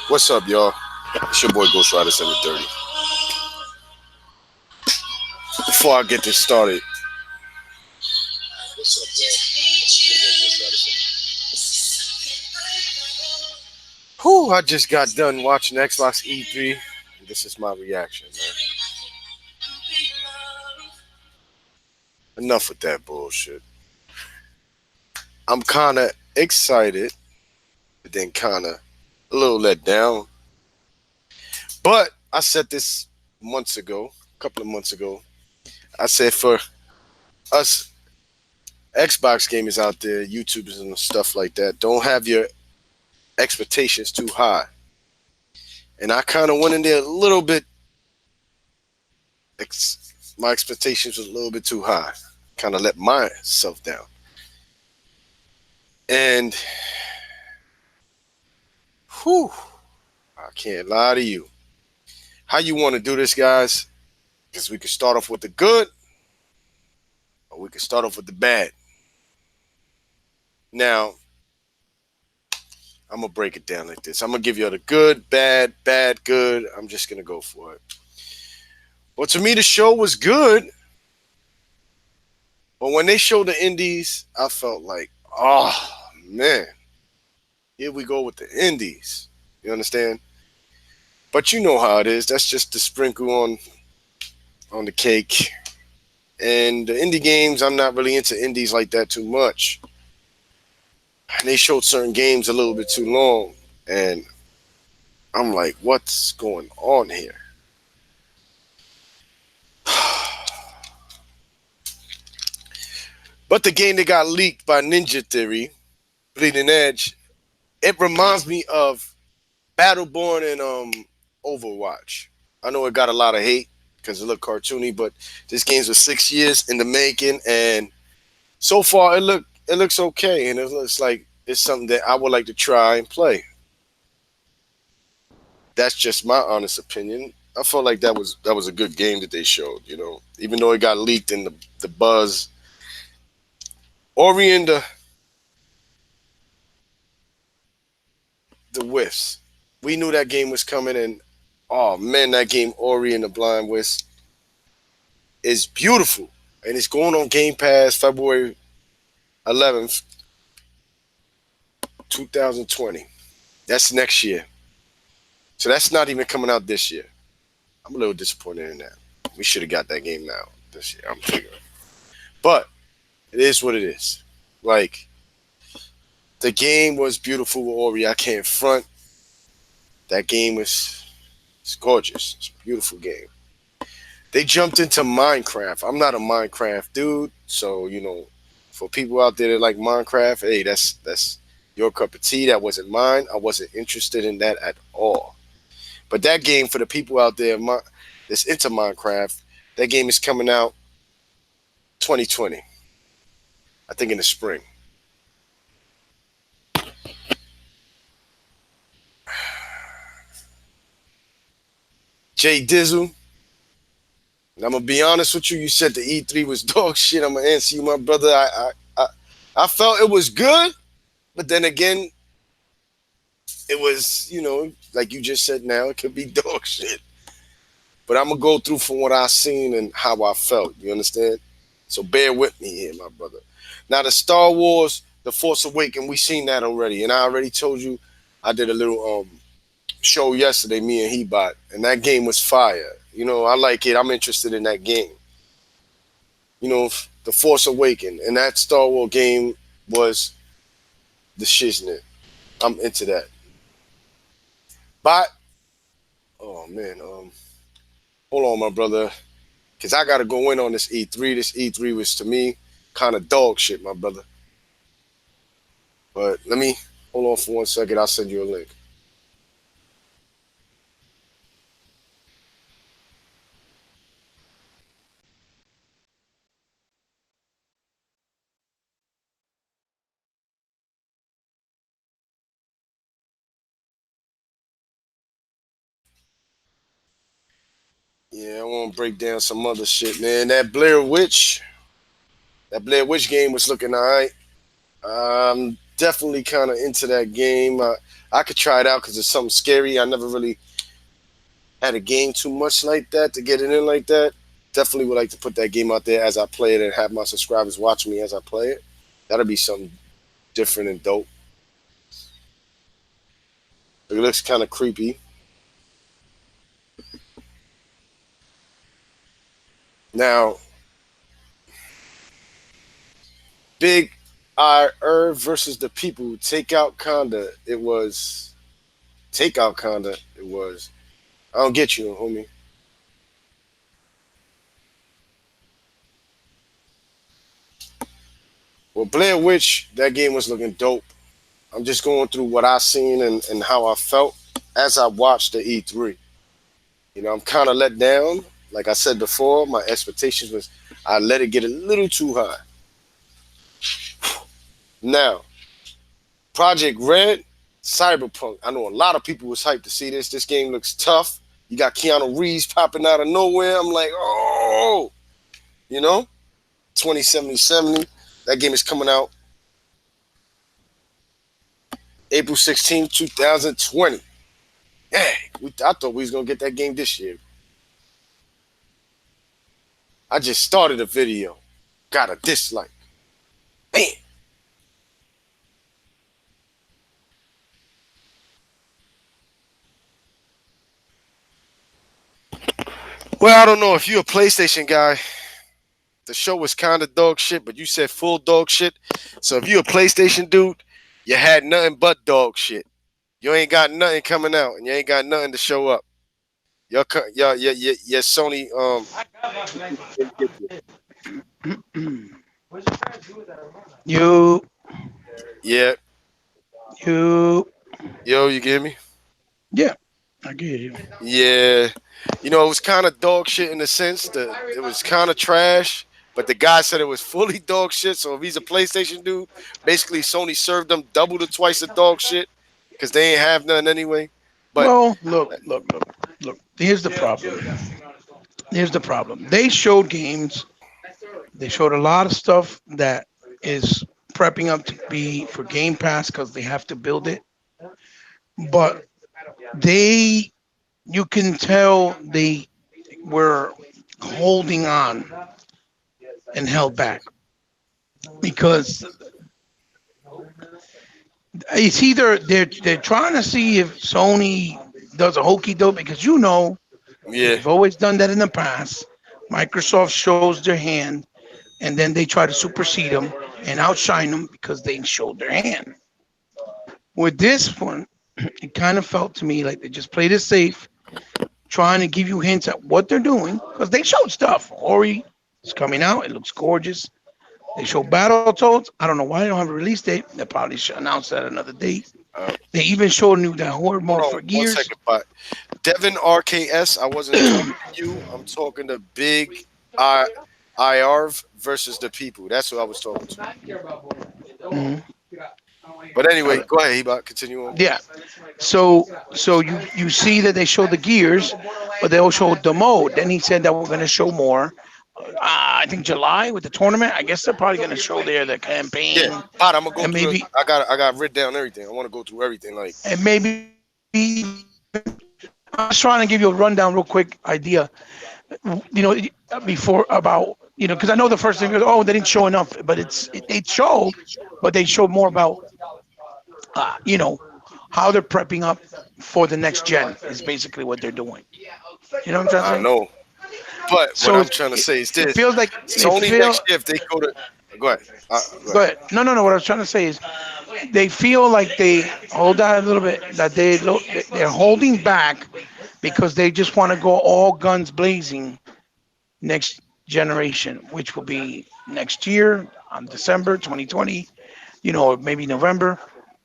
What's up, y'all? It's your boy Ghost Rider 730. Before I get this started, what's up, y'all? Whew, I just got done watching Xbox E3. This is my reaction, man. Enough with that bullshit. I'm kind of excited, but then kind of a little let down. But I said this months ago, a couple of months ago. I said for us Xbox gamers out there, YouTubers and stuff like that, don't have your expectations too high. And I kind of went in there a little bit. My expectations was a little bit too high. Kind of let myself down. And whew, I can't lie to you. How you want to do this, guys? Because we could start off with the good, or we could start off with the bad. Now, I'm gonna break it down like this. I'm gonna give you the good, bad, bad, good. I'm just gonna go for it. Well, to me, the show was good, but when they showed the indies, I felt like, oh man, here we go with the indies. You understand? But you know how it is. That's just the sprinkle on the cake. And the indie games, I'm not really into indies like that too much. And they showed certain games a little bit too long, and I'm like, what's going on here? But the game that got leaked by Ninja Theory, Bleeding Edge, it reminds me of Battleborn and Overwatch. I know it got a lot of hate because it looked cartoony, but this game's was 6 years in the making, and so far it looks okay, and it looks like it's something that I would like to try and play. That's just my honest opinion. I felt like that was a good game that they showed, even though it got leaked in the buzz. Ori and the Wisps. We knew that game was coming, and oh man, that game Ori and the Blind Wisp is beautiful, and it's going on Game Pass February 11th, 2020. That's next year, so that's not even coming out this year. I'm a little disappointed in that. We should have got that game now this year. I'm figuring, but it is what it is. Like, the game was beautiful with Ori. I can't front. That game was it's gorgeous. It's a beautiful game. They jumped into Minecraft. I'm not a Minecraft dude, so for people out there that like Minecraft, hey, that's your cup of tea. That wasn't mine. I wasn't interested in that at all. But that game, for the people out there that's into Minecraft, that game is coming out 2020. I think in the spring. Jay Dizzle, and I'm gonna be honest with you. You said the E3 was dog shit. I'm gonna answer you, my brother. I felt it was good, but then again, it was like you just said. Now it could be dog shit. But I'm gonna go through from what I seen and how I felt. You understand? So bear with me here, my brother. Now the Star Wars, The Force Awakens, we seen that already, and I already told you I did a little show yesterday, me and Hebot, and that game was fire. I like it. I'm interested in that game. The Force Awakens, and that Star Wars game was the shiznit. I'm into that. But oh man, hold on, my brother, because I gotta go in on this E3. This E3 was to me kind of dog shit, my brother. But let me hold on for 1 second. I'll send you a link. Yeah, I want to break down some other shit, man. That Blair Witch game was looking alright. I'm definitely kind of into that game. I could try it out because it's something scary. I never really had a game too much like that to get it in like that. Definitely would like to put that game out there as I play it and have my subscribers watch me as I play it. That'll be something different and dope. It looks kind of creepy. Now, Big I versus the people. Take out Conda. It was take out Conda. It was. I don't get you, homie. Well, Blair Witch, that game was looking dope. I'm just going through what I seen and how I felt as I watched the E3. You know, I'm kind of let down. Like I said before, my expectations was I let it get a little too high. Now, Project Red, Cyberpunk. I know a lot of people was hyped to see this. This game looks tough. You got Keanu Reeves popping out of nowhere. I'm like, oh, you know, 2070. That game is coming out April 16th, 2020. Yeah, I thought we was gonna get that game this year. I just started a video, got a dislike. Man, well, I don't know if you're a PlayStation guy. The show was kind of dog shit, but you said full dog shit. So if you're a PlayStation dude, you had nothing but dog shit. You ain't got nothing coming out, and you ain't got nothing to show up. Your Sony You, yeah, you, yo, you get me? yeah, I get you. Yeah, you know, it was kind of dog shit in the sense that it was kind of trash, but the guy said it was fully dog shit. So if he's a PlayStation dude, basically Sony served them double to twice the dog shit because they ain't have none anyway. But Well, look. Here's the problem. Here's the problem. They showed games. They showed a lot of stuff that is prepping up to be for Game Pass because they have to build it. But they, you can tell they were holding on and held back because it's either they're trying to see if Sony does a hokey doke because yeah, they've always done that in the past. Microsoft shows their hand and then they try to supersede them and outshine them because they showed their hand. With this one, it kind of felt to me like they just played it safe, trying to give you hints at what they're doing because they showed stuff. Ori is coming out; it looks gorgeous. They show Battletoads. I don't know why they don't have a release date. They probably should announce that another date. uh, They even showed new that horror hold mode on for one Gears. second, but Devin RKS, I wasn't talking to you. I'm talking to Big I IRV versus the people. That's who I was talking to. Mhm. But All anyway, right. go ahead, Hebot. Continue on. Yeah. So you see that they showed the gears, but they also showed the mode. Then he said that we're going to show more. I think July with the tournament. I guess they're probably going to show there the Yeah, campaign Pot, I'm gonna go and through the. maybe I got written down everything. I want to go through everything. Like, maybe I'm just trying to give you a rundown, real quick idea. You know, before about because I know the first thing was they didn't show enough, but they showed, but they showed more about you know how they're prepping up for the next gen is basically what they're doing. You know what I'm I trying to say? know, but what So I'm trying to say is it this: feels like they Sony feel. next year, if they go to, go ahead, go Go ahead. ahead. No, no, no. What I was trying to say is they feel like they hold on a little bit that they're holding back because they just want to go all guns blazing next generation, which will be next year on December 2020, or maybe November.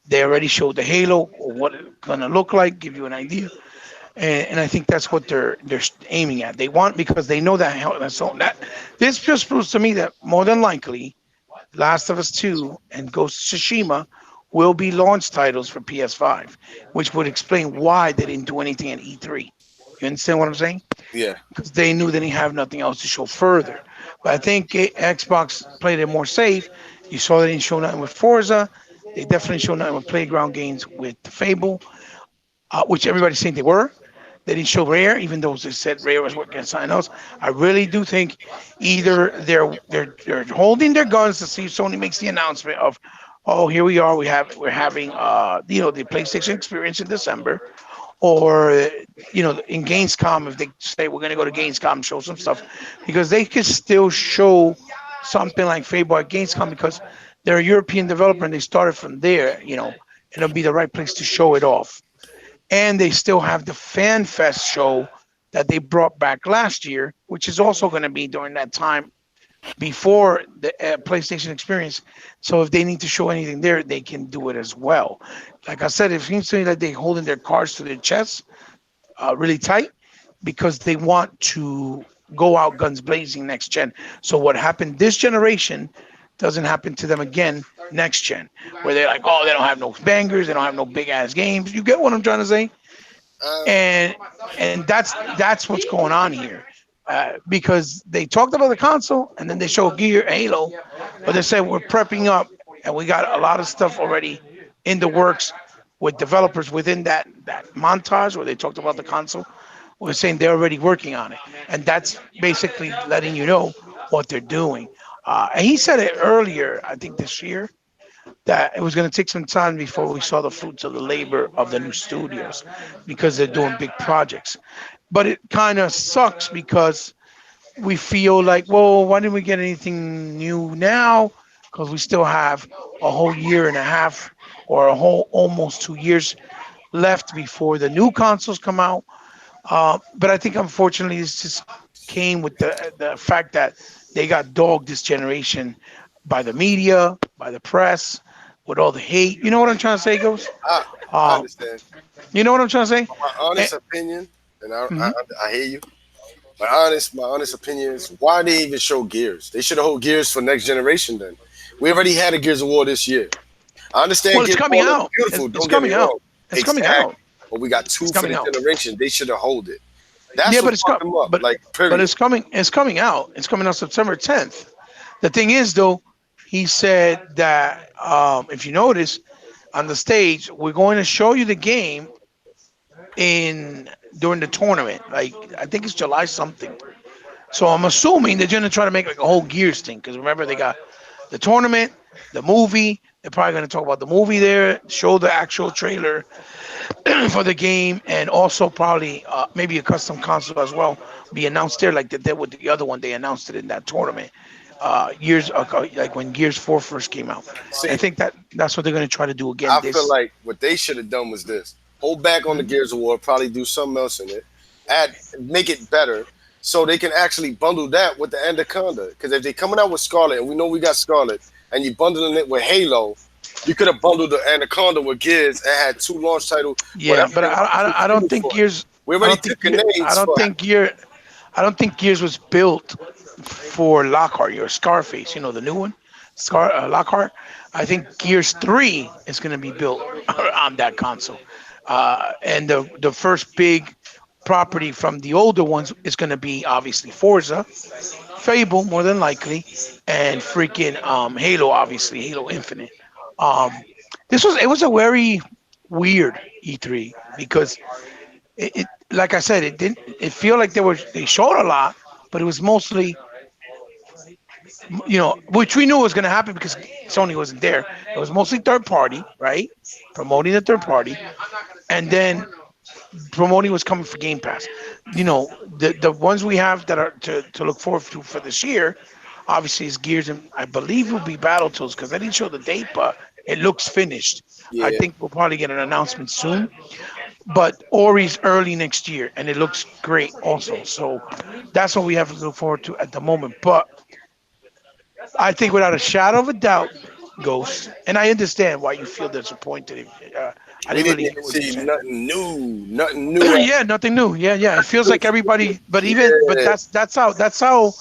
They already showed the Halo or what it's gonna look like, give you an idea, and I think that's what they're aiming at. They want because they know that this just proves to me that more than likely, Last of Us 2 and Ghost of Tsushima will be launch titles for PS5, which would explain why they didn't do anything at E3. You understand what I'm saying? Yeah, Because they knew they didn't have nothing else to show further. But I think Xbox played it more safe. You saw they didn't show nothing with Forza, They definitely showed nothing with playground games with Fable, which everybody's saying they were. They didn't show Rare, even though they said Rare was working on something else. I really do think either they're holding their guns to see if Sony makes the announcement of, oh, here we are, we're having the PlayStation Experience in December, or in Gamescom if they say we're gonna go to Gamescom and show some stuff, because they could still show something like Fable at Gamescom because they're a European developer and they started from there, and it'll be the right place to show it off. And they still have the Fan Fest show that they brought back last year, which is also going to be during that time before the PlayStation Experience. So if they need to show anything there, they can do it as well. Like I said, it seems to me like they're holding their cards to their chest really tight because they want to go out guns blazing next gen. So what happened this generation doesn't happen to them again next gen, where they're like, oh, they don't have no bangers, they don't have no big ass games. You get what I'm trying to say? Uh, and and that's what's going on here, because they talked about the console and then they show Gear Halo, but they said we're prepping up and we got a lot of stuff already in the works with developers within that montage where they talked about the console. We're saying they're already working on it, and that's basically letting you know what they're doing. And he said it earlier, I think this year, that it was going to take some time before we saw the fruits of the labor of the new studios because they're doing big projects. But it kind of sucks because we feel like, well, why didn't we get anything new now? Because we still have a whole year and a half or a whole almost 2 years left before the new consoles come out. But I think unfortunately this just came with the fact that they got dogged this generation by the media, by the press, with all the hate. You know what I'm trying to say, Ghost? I, I Uh, understand. you know what I'm trying to say? My Eh, honest opinion, and mhm. I hear you. My honest opinion is why they even show Gears. They should have hold Gears for next generation. Then we already had a Gears of War this year. I understand Well, it's Gears of coming War looks out. beautiful. It's Don't get me coming out. wrong. It's coming out. Exactly. But we got It's two for coming the out. generation. They should have hold it. That's Yeah, what but fucked them up. but Like but period. it's coming. It's coming out. It's coming out September 10th. The thing is, though, he said that if you notice on the stage, we're going to show you the game in during the tournament. Like I think it's July something. So I'm assuming they're gonna try to make like a whole Gears thing because remember they got the tournament, the movie. They're probably gonna talk about the movie there, show the actual trailer for the game, and also probably maybe a custom console as well be announced there, like they did with the other one. They announced it in that tournament years ago, like when Gears 4 first came out. I See, think that's what they're gonna try to do again. I feel This, like what they should have done was this: hold back on the Mhm. Gears of War, probably do something else in it, add, make it better, so they can actually bundle that with the Anaconda. Because if they're coming out with Scarlet, and we know we got Scarlet, and you bundling it with Halo, you could have bundled the Anaconda with Gears and had two launch titles, yeah, whatever but they want to I don't continue think for. Gears. We I already don't think took grenades for. I don't think Gears was built for Lockhart or Scarface. You know the new one, Lockhart. I think Gears 3 is going to be built on that console, and the first big property from the older ones is going to be obviously Forza, Fable more than likely, and freaking Halo, obviously Halo Infinite. Um, it was a very weird E3 because it like I said, it feel like they showed a lot, but it was mostly, which we knew was going to happen because Sony wasn't there. It was mostly third party, right? Promoting the third party, and then promoting was coming for Game Pass. The ones we have that are to look forward to for this year, obviously is Gears, and I believe will be Battletoads because they didn't show the date, but it looks finished. I Yeah, think we'll probably get an announcement soon. But Ori's early next year, and it looks great also. So that's what we have to look forward to at the moment. But I think without a shadow of a doubt, Ghost, and I understand why you feel disappointed. I we didn't didn't really hear even what you see said. nothing new. Yeah, nothing new. Yeah, yeah. It feels like everybody, but Yeah, that's how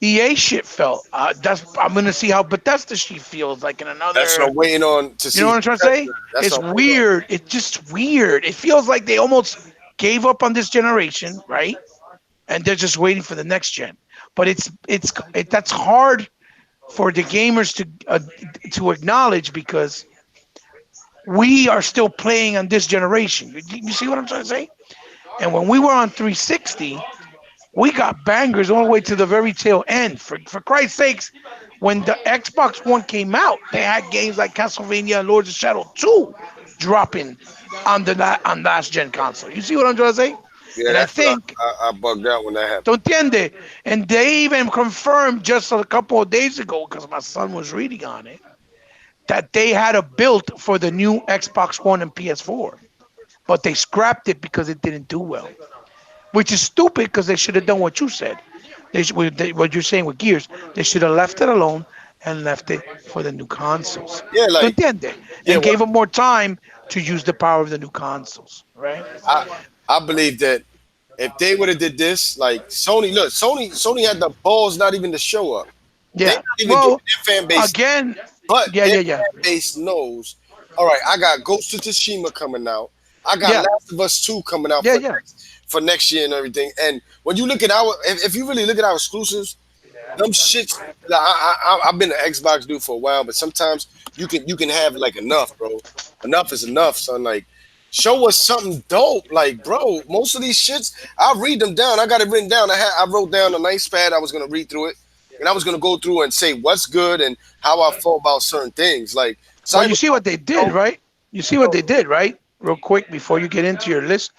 EA shit felt. That's I'm gonna see how Bethesda shit feels like in that's what another. I'm waiting on to You know see. what I'm trying to say? That's It's what I'm waiting on. weird. It's just weird. It feels like they almost gave up on this generation, right? And they're just waiting for the next gen. But that's hard for the gamers to acknowledge because we are still playing on this generation. You see what I'm trying to say? And when we were on 360, we got bangers all the way to the very tail end. For Christ's sakes, when the Xbox One came out, they had games like Castlevania and Lords of Shadow 2 dropping on the on last gen console. You see what I'm trying to say? Yeah, And I that's what think, I bugged out when that happened. don't entiende? And they even confirmed just a couple of days ago, because my son was reading on it, that they had a build for the new Xbox One and PS4, but they scrapped it because it didn't do well, which is stupid because they should have done what you said. What you're saying with Gears, they should have left it alone and left it for the new consoles. Yeah, ¿Tú like entiendes? yeah, And well, gave them more time to use the power of the new consoles, right? I I believe that if they would have did this, like Sony, look, Sony had the balls not even to show up. They Yeah. not even giving Well, their fan base, again, but yeah, their yeah, yeah, fan base knows. All right, I got Ghost of Tsushima coming out. I got yeah, Last of Us 2 coming out yeah, yeah. for next year and everything. And when you look at our, if you really look at our exclusives, them shits. Like, I've been an Xbox dude for a while, but sometimes you can have like enough, bro. Enough is enough, son. Like, show us something dope. Like, bro, most of these shits, I read them down. I got it written down. I wrote down a nice pad. I was gonna read through it, and I was gonna go through and say what's good and how I feel about certain things. Like Well, you Cyber, see what they did, right? You see what they did, right? Real quick before you get into your list,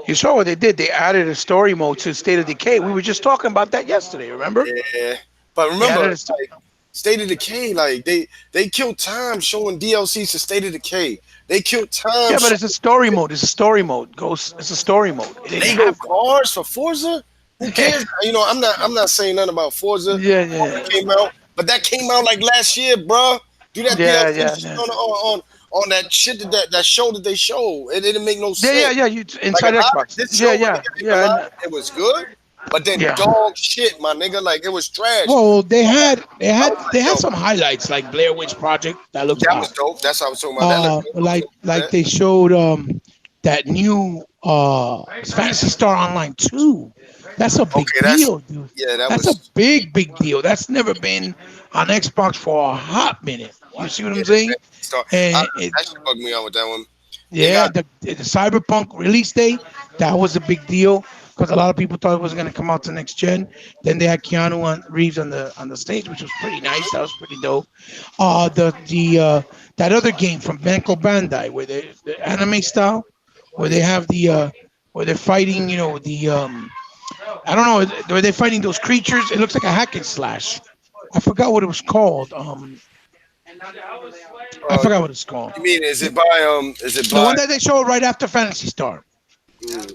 you saw what they did. They added a story mode to State of Decay. We were just talking about that yesterday. Remember? yeah. But They remember, added like State of Decay, like they killed time showing DLCs to State of Decay. They killed time yeah, but showing it's a story mode. It's a story mode. Ghost. It's a story mode. It didn't Lego have cars for Forza. Who cares? You know, I'm not saying nothing about Forza. yeah, Forza yeah, came out, but that came out like last year, bro. Do that yeah, DLC yeah, shit yeah, on that shit that show that they showed. It didn't make no yeah, yeah, sense. yeah. You Like a inside lot of Xbox. this Yeah, show, my yeah, nigga, ain't gonna yeah, lie, it was good, but then yeah. dog shit, my nigga, like it was trash. Well, they had they I had was they like, had yo, some highlights like Blair Witch Project that looks that was hot. dope. That's what I was talking about. That looked good. I was Like gonna do like that. they showed that new Fantasy Star Online 2. That's a big Okay, deal, dude. yeah, that That's a was big deal. That's never been on Xbox for a hot minute. You see what yeah. I'm saying? Start. And it, That shit bugged me out with that one. They yeah, got the Cyberpunk release date, that was a big deal because a lot of people thought it was going to come out to next gen. Then they had Keanu Reeves on the stage, which was pretty nice. That was pretty dope. The that other game from Banco Bandai, where the anime style, where they have where they're fighting, I don't know, where they're fighting those creatures. It looks like a hack and slash. I forgot what it was called. I uh, forgot what it's called. you mean is it The by one that they showed right after Fantasy Star. mm,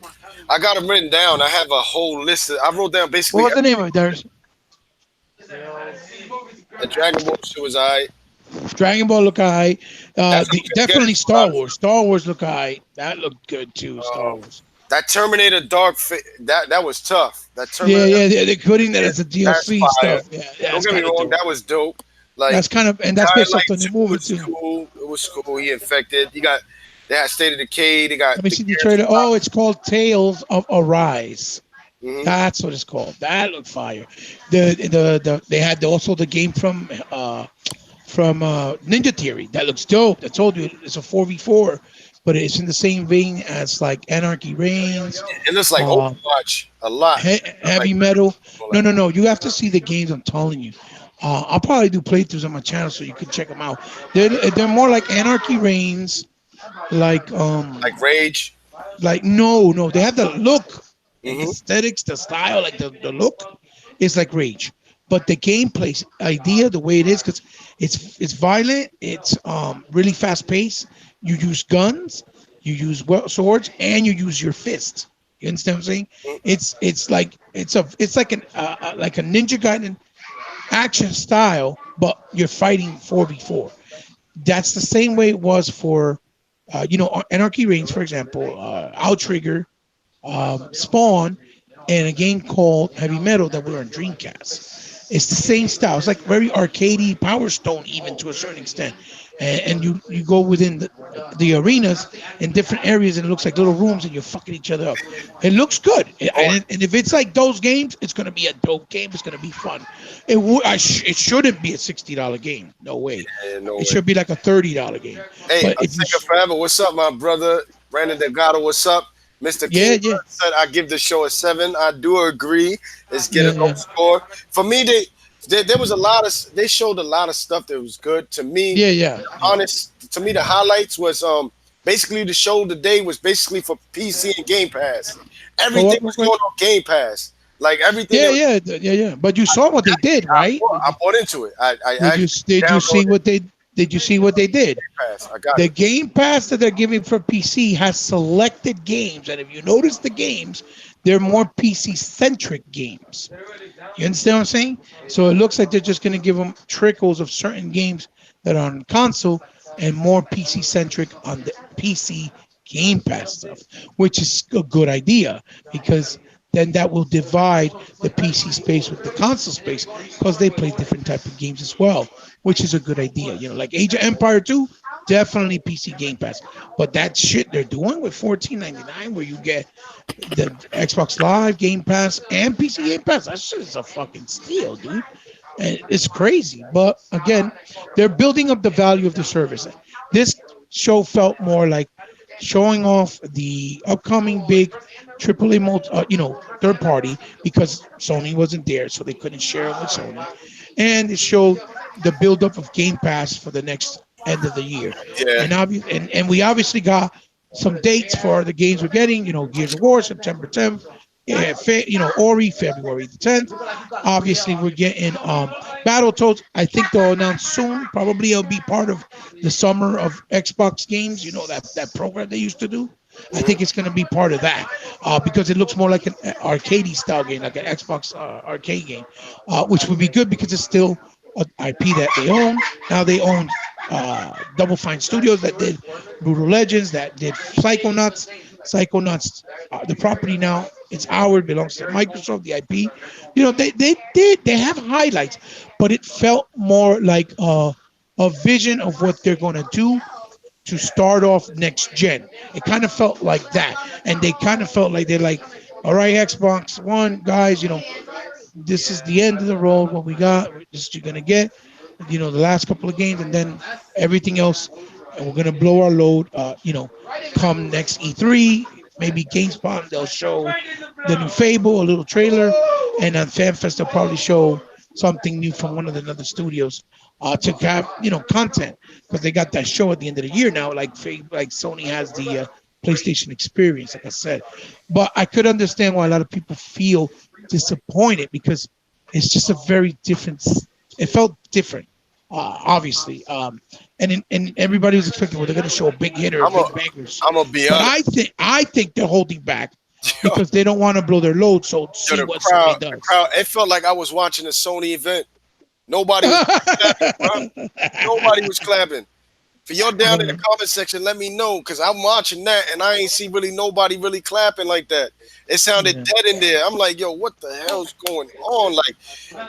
I got them written down. I have a whole list. I wrote down What basically was the name of it? There's the Dragon Ball shit was I. Dragon Ball look alright. That's what I'm getting Definitely from a lot Star of Wars. Star Wars look alright. That looked good too. Star um, Wars. that Terminator that was tough. That Yeah, Terminator yeah. They're putting that yeah, as a that's DLC fire. stuff. Yeah, Don't that's get me kind of wrong, dope. that was dope. Like That's kind of and that's Dying based off Light the new 2 movie was too. cool. It was cool. He infected. They had State of Decay. They got Let me the see the Gears trailer. of Oh, it's called Tales of Arise. mm-hmm. That's what it's called. That looked fire. They had also the game from Ninja Theory. That looks dope. I told you it's a 4v4, but it's in the same vein as like Anarchy Reigns, It looks like uh, Overwatch a lot. Like Heavy Metal. all No, that. no, no. You have to see the games. I'm telling you. I'll probably do playthroughs on my channel so you can check them out. They're more like Anarchy Reigns, like Like Rage. no, they have the look and the Mm-hmm. aesthetics, the style, like the look is like Rage, but the gameplay idea, the way it is, because it's violent, it's really fast paced. You use guns, you use swords, and you use your fists. You understand what I'm saying? It's like like a Ninja Gaiden action style, but you're fighting 4v4. That's the same way it was for Anarchy Reigns, for example, Outrigger, Spawn, and a game called Heavy Metal that were on Dreamcast. It's the same style. It's like very arcadey, Power Stone, even to a certain extent. And you go within the arenas in different areas, and it looks like little rooms, and you're fucking each other up. It looks good, Oh, and if it's like those games, it's gonna be a dope game. It's gonna be fun. It shouldn't be a $60 game. No way. yeah, no It way. should be like a $30 game. Hey, But a if you, singer forever. What's up, my brother? Brandon Delgado, what's up? Mr. yeah, King yeah, said I give the show a 7. I do agree. It's get yeah, a low yeah, score. For me, there was a lot of they showed a lot of stuff that was good. To me, yeah, yeah, yeah. honest, to me the highlights was basically the show today was basically for PC and Game Pass. For Everything what? was going on Game Pass. Like everything Yeah, that yeah, yeah, yeah. But you saw what they did, right? I bought into it. I Did you actually did you see downloaded what they did you see what they did? Game Pass. I got The it. Game Pass that they're giving for PC has selected games, and if you notice the games, they're more PC centric games. You understand what I'm saying? So it looks like they're just going to give them trickles of certain games that are on console and more PC centric on the PC Game Pass stuff, which is a good idea because then that will divide the PC space with the console space because they play different type of games as well, which is a good idea. You know, like Age of Empire 2, definitely PC Game Pass. But that shit they're doing with 14.99 where you get the Xbox Live Game Pass and PC Game Pass, that shit is a fucking steal, dude. And it's crazy. But again, they're building up the value of the service. This show felt more like showing off the upcoming big AAA third party because Sony wasn't there, so they couldn't share it with Sony. And it showed the buildup of Game Pass for the next end of the year. Yeah. And we obviously got some dates for the games we're getting. You know, Gears of War, September 10th. Yeah, Ori, February the 10th. Obviously, we're getting Battletoads. I think they'll announce soon. Probably it'll be part of the summer of Xbox games. You know that program they used to do. I think it's going to be part of that because it looks more like an arcade style game, like an Xbox arcade game, which would be good because it's still an IP that they own. Now they own Double Fine Studios that did Brutal Legends, that did Psychonauts. Psychonauts, the property now, it's ours, belongs to Microsoft, the IP. You know, they have highlights, but it felt more like a vision of what they're going to do to start off next gen. It kind of felt like that. And they kind of felt like they're like, all right, Xbox One, guys, you know, this is the end of the road. What we got, this is you're gonna get. You know, the last couple of games, and then everything else, and we're gonna blow our load. Come next E3, maybe GameSpot, they'll show the new Fable, a little trailer, and on FanFest they'll probably show something new from one of the other studios to have content because they got that show at the end of the year now. Like Sony has the PlayStation Experience, like I said. But I could understand why a lot of people feel disappointed because it's just a very different. It felt different, obviously, and everybody was expecting, well, they're going to show a big hitter, I'm a, big bangers. I'm gonna be But honest. I think they're holding back because they don't want to blow their load. So Yo, see what Sony the does. crowd. It felt like I was watching a Sony event. Nobody was clapping, bro. Nobody was clapping. For y'all down in the comment section, let me know because I'm watching that and I ain't see really nobody really clapping like that. It sounded Yeah. dead in there. I'm like, yo, what the hell's going on? Like,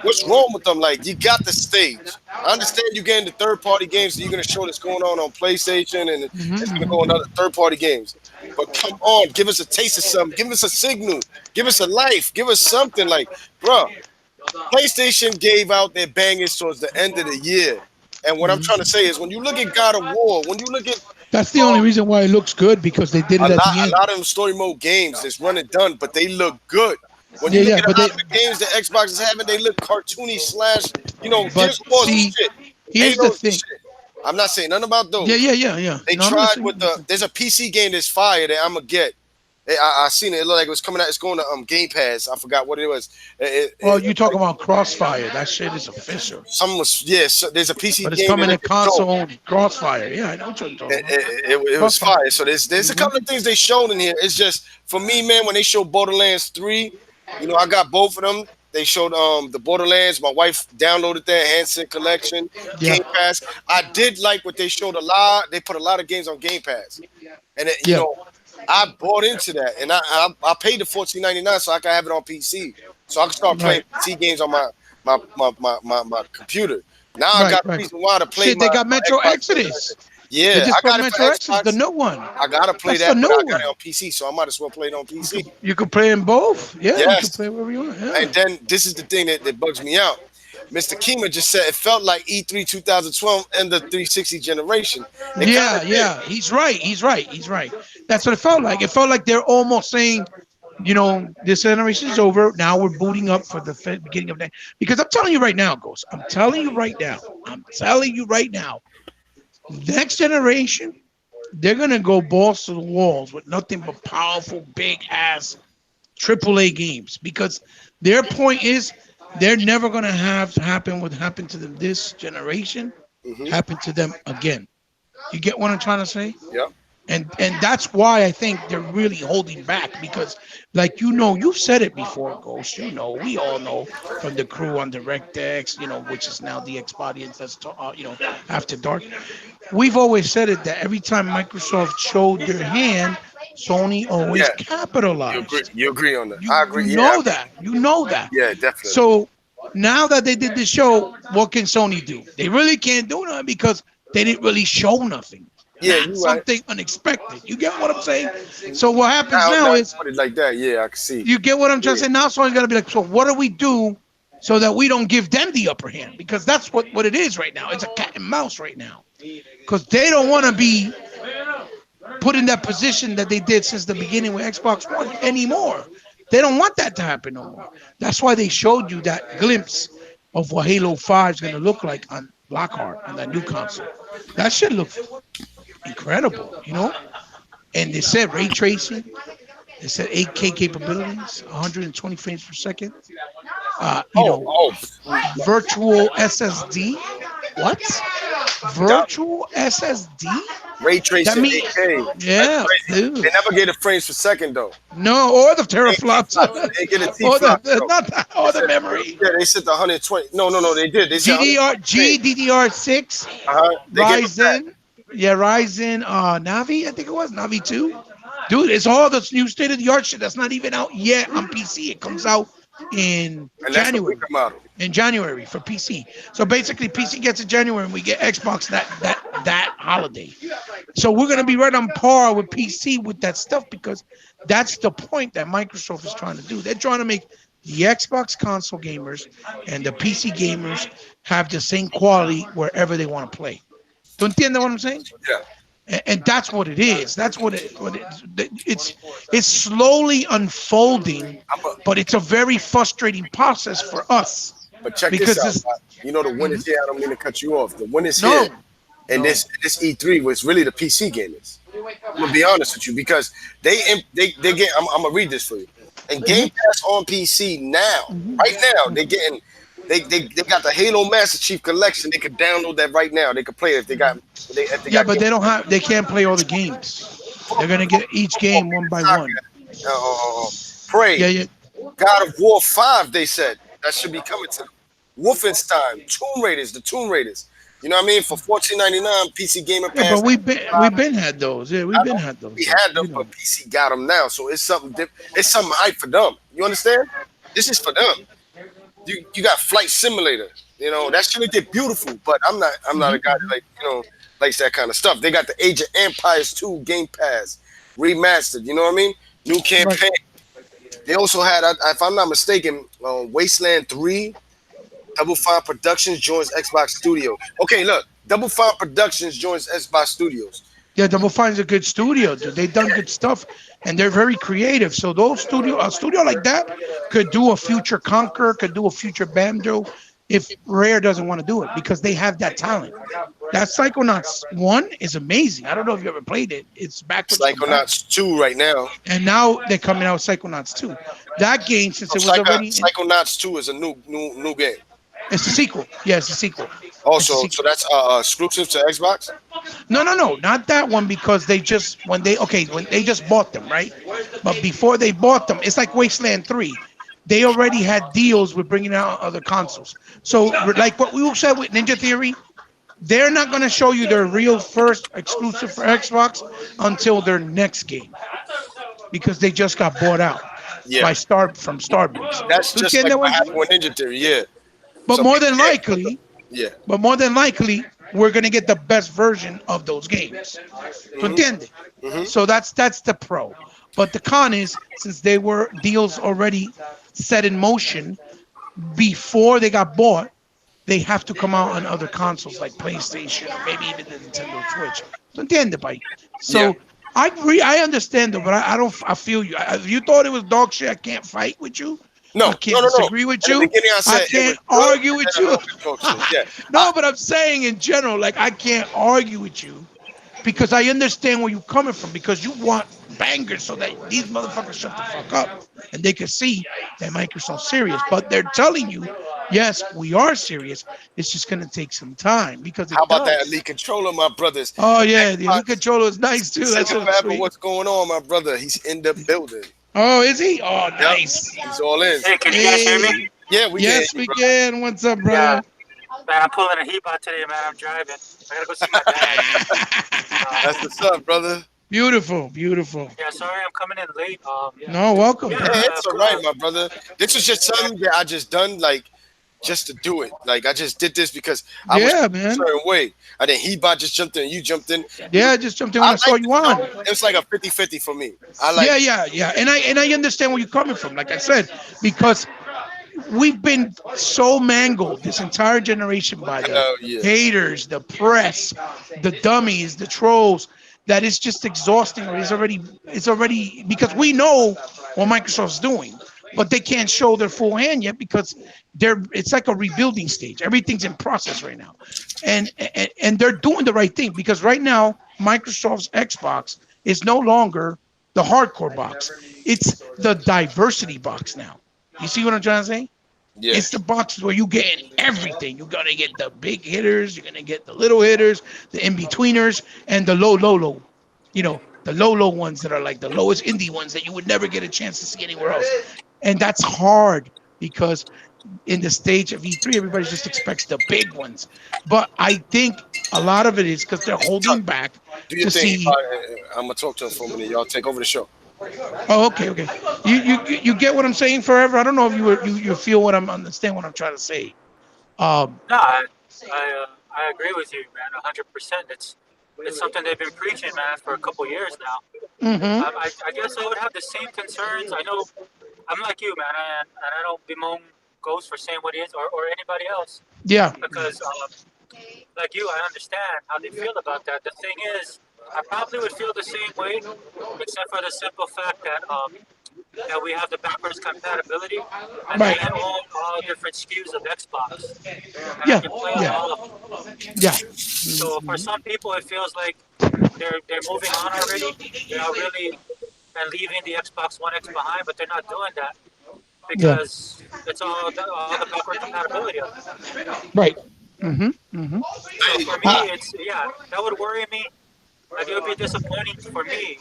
what's wrong with them? Like, you got the stage. I understand you getting the third party games that you're gonna show that's going on PlayStation and it's gonna go on other third party games. But come on, give us a taste of something. Give us a signal. Give us a life. Give us something. Like, bro, PlayStation gave out their bangers towards the end of the year. And what I'm trying to say is when you look at God of War, when you look at That's the only reason why it looks good because they did it at the end. a lot of them story mode games that's run and done, but they look good. When you Yeah, look yeah, at a but lot of the games that Xbox is having, they look cartoony slash, but Gears of War see, shit. here's the Halo's thing. shit. I'm not saying nothing about Yeah, those. yeah, yeah, yeah. They No, I'm not tried saying with there's a PC game that's fire that I'm gonna get. I seen it. It looked like it was coming out. It's going to Game Pass. I forgot what it was. Well, you talking about Crossfire? That shit is official. Some was so there's a PC But it's game that coming in looks dope. console Crossfire. Yeah, I know what you're talking about. It was Crossfire. fire. So there's a couple of things they showed in here. It's just for me, man. When they showed Borderlands 3, I got both of them. They showed the Borderlands. My wife downloaded that Hanson Collection, Yeah, Game Pass. I did like what they showed a lot. They put a lot of games on Game Pass, and yeah. I bought into that, and I paid the $14.99 so I can have it on PC, so I can start Right. playing PC games on my my computer. Now I Right, got a right. reason why to play Shit, they got my Metro Xbox. Exodus. They Yeah, I just brought got it for Metro Exodus, the Xbox. new one. I gotta play That's the that, but new I got it one. on PC, so I might as well play it on You PC. could you could play in both. Yeah, you could Yes, play wherever you want. and Yeah. then this is the thing that bugs me out. Mr. Kima just said it felt like E3 2012 and the 360 generation. It kind Yeah, of did. yeah. He's right. He's right. He's right. That's what it felt like. It felt like they're almost saying, this generation is over. Now we're booting up for the beginning of that. Because I'm telling you right now, Ghost. I'm telling you right now. I'm telling you right now. Next generation, they're gonna go balls to the walls with nothing but powerful, big ass AAA games. Because their point is, they're never gonna have to happen what happened to them this generation, Hmm. happen to them again. You get what I'm trying to say? Yep. And that's why I think they're really holding back because, like you've said it before, Ghost. We all know from the crew on DirectX, which is now the X audience that's after dark. We've always said it that every time Microsoft showed their hand, Sony always Yeah. You agree? capitalized. You agree on that? You I you agree. Yeah. know that. You know that. Yeah. Definitely. So now that they did the show, what can Sony do? They really can't do nothing because they didn't really show nothing. Yeah. You right. Something unexpected. You get what I'm saying? So what happens Now now you is put it like that. Yeah, I can see. you get what I'm trying to Yeah. say. Now Sony's gonna be like, so what do we do so that we don't give them the upper hand? Because that's what it is right now. It's a cat and mouse right now. Because they don't want to be put in that position that they did since the beginning with Xbox One anymore. They don't want that to happen no more. That's why they showed you that glimpse of what Halo 5 is going to look like on Lockhart on that new console. That shit looks incredible. And they said ray tracing. They said 8K capabilities, 120 frames per second. Uh, you Oh, know, oh, virtual SSD. What? yup. Virtual SSD? Ray That tracing means, 8K. That's yeah, crazy. dude. They never get a frames per second though. No, or the They ain't teraflops, T-flops. They get a or T-flop though. not that, They or the said, memory. yeah, they said the 120. No, no, no, they did. They said DDR 120. G, DDR6, They gave us that. Ryzen, yeah, Ryzen, Navi, I think it was Navi 2. Dude, it's all the new state of the art shit that's not even out yet on PC. It comes out in And that's the January. weaker model. In January for PC. So basically, PC gets in January, and we get Xbox that holiday. So we're gonna be right on par with PC with that stuff because that's the point that Microsoft is trying to do. They're trying to make the Xbox console gamers and the PC gamers have the same quality wherever they want to play. Do you understand what I'm saying? Yeah. And that's what it is. That's it's slowly unfolding, I'm a, but it's a very frustrating process for us but check this because out. it's You know the win is Mhm. here. I don't mean to cut you off. The win is here, no, and no. this E3 was really the PC gamers. I'm gonna be honest with you because they get. I'm gonna read this for you. And Game Mhm, Pass on PC now, mhm. right now, they getting they got the Halo Master Chief Collection. They could download that right now. They could play it if they Yeah, got but Game they don't have. They can't play all the games. They're gonna get each game one by one. Prey, Yeah, yeah. God of War 5. They said that should be coming to them. Wolfenstein, the Tomb Raiders. You know what I mean? For 14.99, PC Gamer Yeah, but Pass. we've been had those. Yeah, we've I been know had those. we So, had them, but PC got them now, so it's something it's something hype for them. You understand? This is for them. You got Flight Simulator. You know that shit get beautiful, but I'm not a guy that likes that kind of stuff. They got the Age of Empires 2 Game Pass remastered. You know what I mean? New right. campaign. They also had, if I'm not mistaken, Wasteland 3. Double Fine Productions joins Xbox Studios. Okay, look, Double Fine Productions joins Xbox Studios. Yeah, Double Fine's a good studio, dude. They've done good stuff, and they're very creative. So a studio like that could do a future Conquer, could do a future Banjo, if Rare doesn't want to do it because they have that talent. That Psychonauts 1 is amazing. I don't know if you ever played it. It's backwards compatible. Psychonauts 2 right now. And now they're coming out with Psychonauts 2. That game, since it was already Psychonauts 2 is a new game. it's a sequel. Yeah, it's a sequel. It's a Also, so sequel. that's exclusive to Xbox. No, no, no, not that one because they just when they just bought them, right? But before they bought them, it's like Wasteland 3. They already had deals with bringing out other consoles. So like what we said with Ninja Theory, they're not going to show you their real first exclusive for Xbox until their next game because they just got bought out Yeah, by Starbucks. that's You just understand like that what one? happened with Ninja Theory. Yeah, But Some more people than can't put them. likely, Yeah. but more than likely, we're gonna get the best version of those games. ¿Tú Hmm. entiendes? Hmm. So that's the pro. But the con is since they were deals already set in motion before they got bought, they have to come out on other consoles like PlayStation or maybe even the Nintendo Switch. ¿Tú entiendes, pai? Yeah. So I understand though, but I don't I feel you. If you thought it was dog shit, I can't fight with you. I No, can't no, no, no. disagree with In the you. beginning, I I said it was can't good, argue and with then I you. know it was dog shit. Yeah. I, No, but I'm saying in general, like I can't argue with you because I understand where you're coming from because you want bangers so that these motherfuckers shut the fuck up and they can see that Microsoft's serious. But they're telling you, yes, we are serious. It's just gonna take some time because how it about that does. elite controller, my brothers? Oh yeah, the elite Xbox controller is nice too. That's Sega so forever. sweet. What's going on, my brother? He's in the building. Oh, is he? Oh, Yep. nice. He's all in. Hey, can you guys hear me? Hey, Yeah, we can hear yes, you, we bro. can. What's up, Yeah, brother? man, I'm pulling a heat bot today, man. I'm driving. I gotta go see my dad. That's Uh, what's up, brother. Beautiful, beautiful. yeah, sorry I'm coming in late. No, welcome, Yeah, bro. Yeah, it's all right, my brother. This was just something that I just done, like, just to do it. Like, I just did this because I was Yeah, a man. certain way. And then Hebot just jumped in, you jumped in. Yeah, I just jumped in I when I like saw this, you on. It was like a 50-50 for me. I like, Yeah, yeah, yeah. And I understand where you're coming from. Like I said, because we've been so mangled this entire generation by the hell yeah. haters, the press, the dummies, the trolls, that it's just exhausting. Or it's already because we know what Microsoft's doing, but they can't show their full hand yet because it's like a rebuilding stage. Everything's in process right now, and they're doing the right thing because right now Microsoft's Xbox is no longer the hardcore box. It's the diversity box now. You see what I'm trying to say? Yeah. It's the boxes where you get everything. You're gonna get the big hitters, you're gonna get the little hitters, the in betweeners, and the low. The low ones that are like the lowest indie ones that you would never get a chance to see anywhere else. And that's hard because in the stage of E3, everybody just expects the big ones. But I think a lot of it is because they're holding back Do your to thing. see. I'm going to talk to him for a minute. Y'all take over the show. Oh, okay. You get what I'm saying, forever. I don't know if you feel what I'm understand what I'm trying to say. Um, no, I agree with you, man. 100%. It's something they've been preaching, man, for a couple years now. hmm I guess I would have the same concerns. I know I'm like you, man, and I don't bemoan Ghost for saying what he is or anybody else Yeah, because, like you, I understand how they feel about that. The thing is, I probably would feel the same way, except for the simple fact that we have the backwards compatibility, and that right. I own all different SKUs of Xbox, and I Yeah, can play on yeah, all of them. yeah. So for Mhm. some people, it feels like they're moving on already. They're not really and leaving the Xbox One X behind, but they're not doing that Yeah, because it's all the backward compatibility of it. right. hmm hmm So for me, Uh, it's yeah, that would worry me. Like it would be disappointing for me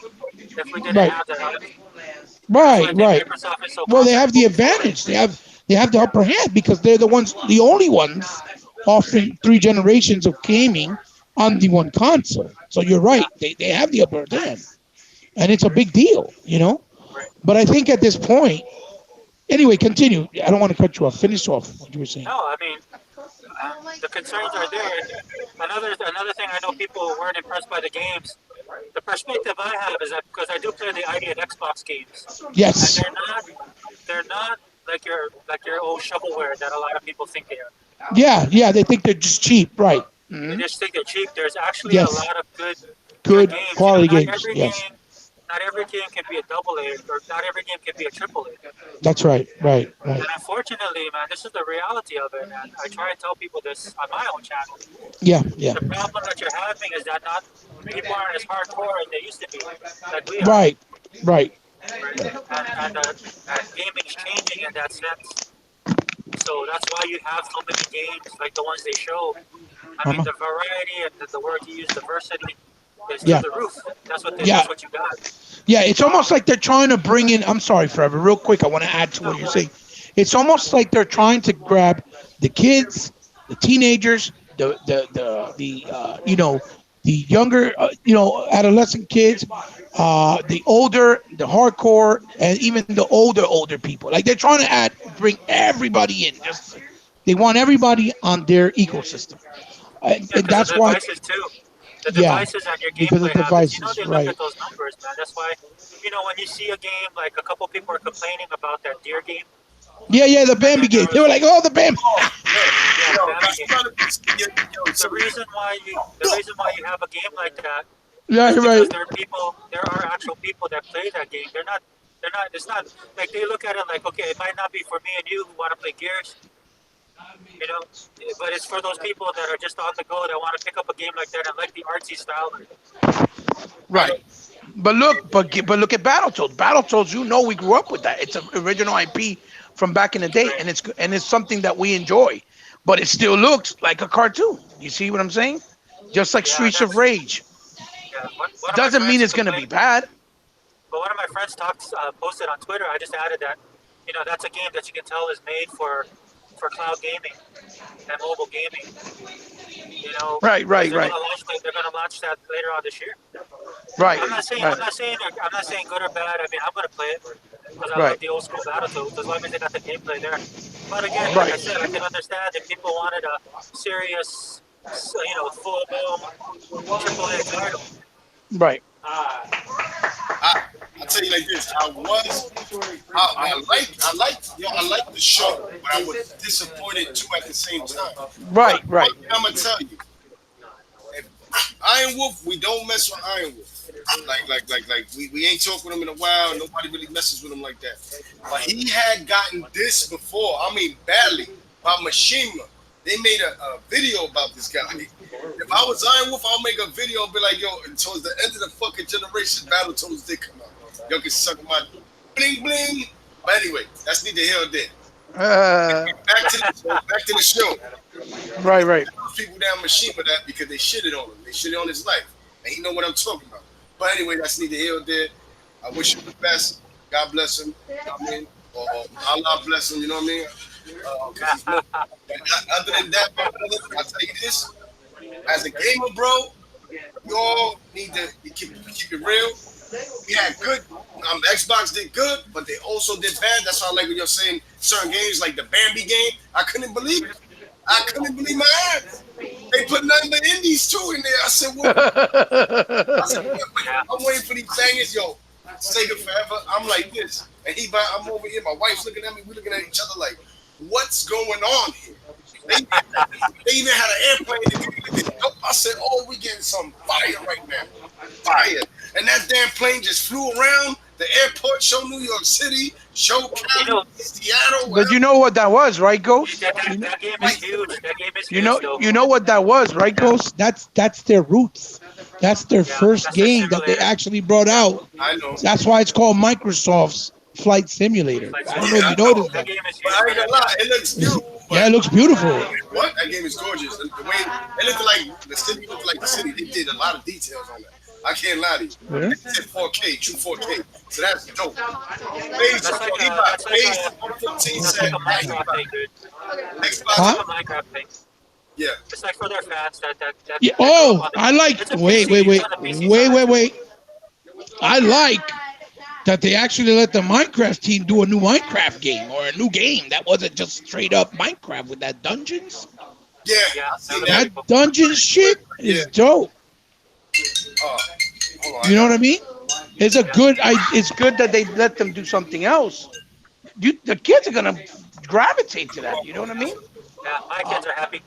if we didn't right, have that option. That's why right, I think right. Microsoft is so Well, they confident have the moving forward. advantage. They have the upper hand because they're the only ones offering 3 generations of gaming on the one console. So you're Yeah, right. They have the upper hand, and it's a big deal. right. But I think at this point, anyway, continue. I don't want to cut you off. Finish off what you were saying. No, I mean the concerns are there. And another thing, I know people weren't impressed by the games. The perspective I have is that because I do play the ID and Xbox games, and Yes. they're not like your old shovelware that a lot of people think they are. Yeah, yeah. They think they're just cheap, right? They just think they're cheap. There's actually a Yes. lot of good Good games. quality games. Yes. Not every game can be a double A, or not every game can be a triple A. That's right. Right. Right. And unfortunately, man, this is the reality of it. And I try and tell people this on my own channel. Yeah. Yeah. The problem that you're having is that not people aren't as hardcore as they used to be, like we are. Right. Right. Right? And gaming's changing in that sense. So that's why you have so many games like the ones they show. I mean, Uh-huh. the variety and the word you use, diversity, is through Yeah. the roof. Yeah. That's what you got. Yeah. It's almost like they're trying to bring in. I'm sorry, Forever. Real quick, I want to add to No, what go you're ahead. saying. It's almost like they're trying to grab the kids, the teenagers, the younger, adolescent kids, the older, the hardcore, and even the older people. Like they're trying to bring everybody in. Just They want everybody on their ecosystem. Yeah, And because the that's why, devices too. The yeah, devices and your because of gameplay habits. devices, They look right? at those numbers, man. That's why, when you see a game like a couple people are complaining about that deer game, Yeah, yeah, the and Bambi then there game. They was were like, oh, the Bambi. Oh, yo, yeah, the yo, Bambi that's game. another yo, The so reason why you have a game like that Yeah, is you're because right. there are actual people that play that game. They're not. It's not like they look at it like, okay, it might not be for me and you who want to play Gears, you know, but it's for those people that are just on the go that want to pick up a game like that and like the artsy style. I know. Right. But look at Battletoads. Battletoads, we grew up with that. It's an original IP from back in the day, Right. and it's something that we enjoy. But it still looks like a cartoon. You see what I'm saying? Just like Yeah, Streets of that's Rage. yeah. One of my Doesn't mean friends it's gonna be complained, bad. but one of my friends posted on Twitter. I just added that, that's a game that you can tell is made for cloud gaming and mobile gaming. Right, Because right, right, they're gonna launch that later on this year. right, I'm right, not saying good or bad. I mean, I'm gonna play it because I love right, the old school Battletoads as long as they got the gameplay there. But again, like I said, right, I can understand if people wanted a serious, full blown AAA title. right. I I tell you like this. I like the show, but I was disappointed too at the same time. But Right, one right. thing I'm gonna tell you, if Iron Wolf, we don't mess with Iron Wolf. We ain't talked with him in a while. Nobody really messes with him like that. But he had gotten this before. I mean, badly by Machine. They made a video about this guy. If I was Iron Wolf, I'll make a video and be like, yo, and towards the end of the fucking generation, Battletoads did come out. Y'all can suck my bling bling. But anyway, that's neither here nor there. Uh, Back to the show. right, right. People down Machine with that because they shitted on him. They shitted on his life. And he know what I'm talking about. But anyway, that's neither here nor there. I wish him the best. God bless him. You know what I mean? Or Allah bless him, you know what I mean? 'Cause he's more, other than that, bro, I'll tell you this. As a gamer, bro, you all need to keep it real. We had good. Xbox did good, but they also did bad. That's why I like when you're saying certain games like the Bambi game. I couldn't believe it. I couldn't believe my eyes. They put nothing but indies too in there. I said, what? I said, wait. I'm waiting for these bangers, yo. Sega forever. I'm like this, and I'm over here. My wife's looking at me. We're looking at each other like, what's going on here? They even had an airplane. I said, oh, we getting some fire right now. Fire. And that damn plane just flew around the airport, show New York City, show You Cali, know, Seattle, But whatever. you know what that was, right, Ghost? that game is huge. That game is You huge, know, though. you know what that was, right, Ghost? That's their roots. That's their Yeah, first that's their game that they simulator. actually brought out. I know. That's why it's called Microsoft's Flight Simulator. Like, I don't know if Yeah, you I know. noticed that that. game is But huge I for ain't them. gonna lie, it looks beautiful. Yeah, But it looks beautiful. what? That game is gorgeous. The way it looked like the city looked like the city. They did a lot of details on that. I can't lie to you. Yeah. They said 4K, true 4K. So that's dope. Phase, That's like he a bought that's like Phase a 114 that's said like a that he Minecraft bought thing, dude. That's Xbox. like Huh? a Minecraft thing. Yeah. It's like for their fans Yeah. that grew up Oh, on I it. like. It's a Wait, PC. wait, It's wait, on the PC wait, side. wait, wait. I like that they actually let the Minecraft team do a new Minecraft game or a new game that wasn't just straight up Minecraft with that dungeons. Yeah. Yeah, I that seen was that. pretty That cool. dungeon shit Yeah. is dope. Oh, hold on. You know what I mean? It's a Yeah, good. It's good that they let them do something else. The kids are gonna gravitate to that. You know what I mean? yeah. My kids are happy.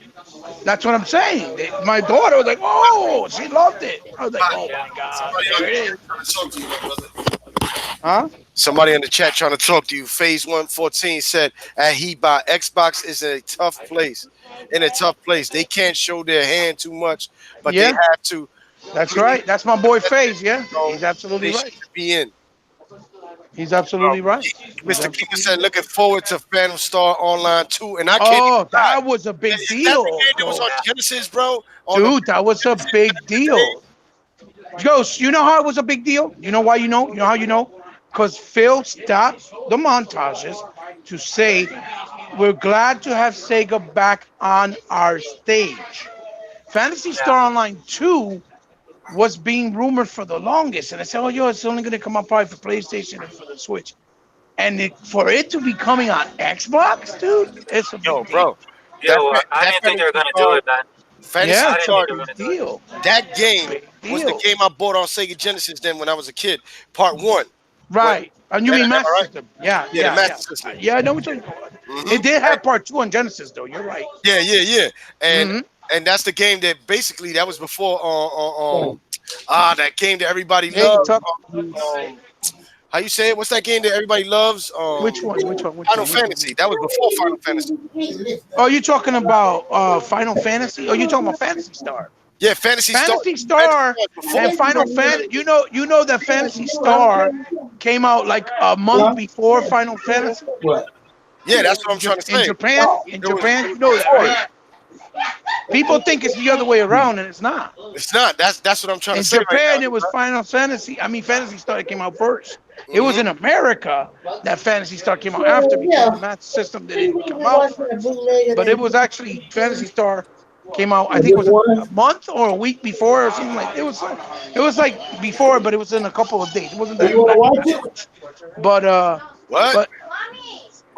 That's what I'm saying. My daughter was like, "Oh, she loved it." I was like, "Oh Yeah, my god, Somebody on there the it chat is." trying to talk to you, my brother. Huh? Somebody in the chat trying to talk to you. Phase 114 said, at Heba, Xbox is in a tough place. In a tough place. They can't show their hand too much, but they Yeah, have to. that's I mean, right. That's my boy Faze. Yeah, so he's absolutely they right. should be in. He's absolutely right. He's Mr. King absolutely said, right. looking forward to Phantom Star Online 2. And I can't even Oh, lie. that was a big Is that the deal, game that was on Ghost. yeah. Genesis, bro? On the Dude, that was a big deal. Ghost, you know how it was a big deal? You know why you know? You know how you know? Because Phil stopped the montages to say, we're glad to have Sega back on our stage. Fantasy Yeah. Star Online 2 was being rumored for the longest. And I said, oh, yo, it's only going to come out probably for PlayStation and for the Switch. And for it to be coming on Xbox, dude, it's a yo, big deal. bro. I that didn't think they Fantasy were gonna do Star, it, man. Fantasy Yeah, I it's didn't a think Star, they were big gonna do it. deal. that game Big was the deal. game I bought on Sega Genesis then when I was a kid. Part one. What? Right. And you Am mean I Master right? System? Yeah, Yeah, the yeah, Master yeah. System. Yeah, I know what you're talking about. Hmm. It did have part two on Genesis, though. You're right. Yeah. And Hmm. that's the game that basically that was before that game that everybody Hey, loved. Tuck. How you say it? What's that game that everybody loves? Which one? Which one? Which Final one? Which one? Fantasy. That was before Final Fantasy. Oh, you talking about Final Fantasy? Oh, you talking about Fantasy Star? Yeah, Fantasy Star. Fantasy Fantasy Star Star was and before. Final Fan. You know that Fantasy Star came out like a month before Final Fantasy What? Yeah, that's what I'm trying to in say. Japan. In It was Japan, you know that, before it. right? People think it's the other way around, and it's not. It's not. That's what I'm trying to In say right Japan, it now. was Final Fantasy. I mean, Fantasy Star came out first. It was Hmm. in America that Fantasy Star came out after because the Master System didn't come out first. But it was actually Fantasy Star came out. I think it was a month or a week before or something like. It was like before, but it was in a couple of days. It wasn't You want to that watch it? much. But What? but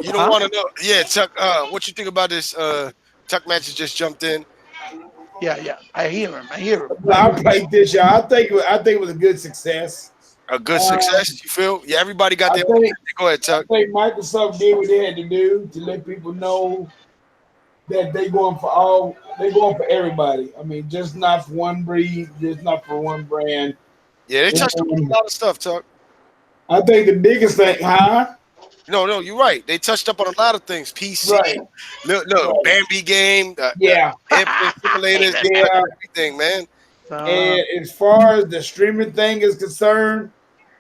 You don't huh? want to know? Yeah, Chuck. What you think about this? Chuck Matches just jumped in. Yeah, yeah. I hear him. I hear him. I played this, y'all. I think it was a good success. A good Um, success. You feel? Yeah, everybody got I their own think opinion. Go ahead, I Chuck. think Microsoft did what they had to do to let people know that they going for everybody. I mean, just not for one breed, just not for one brand. Yeah, they touched upon Um, a lot of stuff, Chuck. I think the biggest thing, huh? No, you're right. They touched up on a lot of things. PC, Right, look, right. Bambi game, the Yeah, airplane simulators, they touched yeah. everything, man. Uh, And as far as the streaming thing is concerned,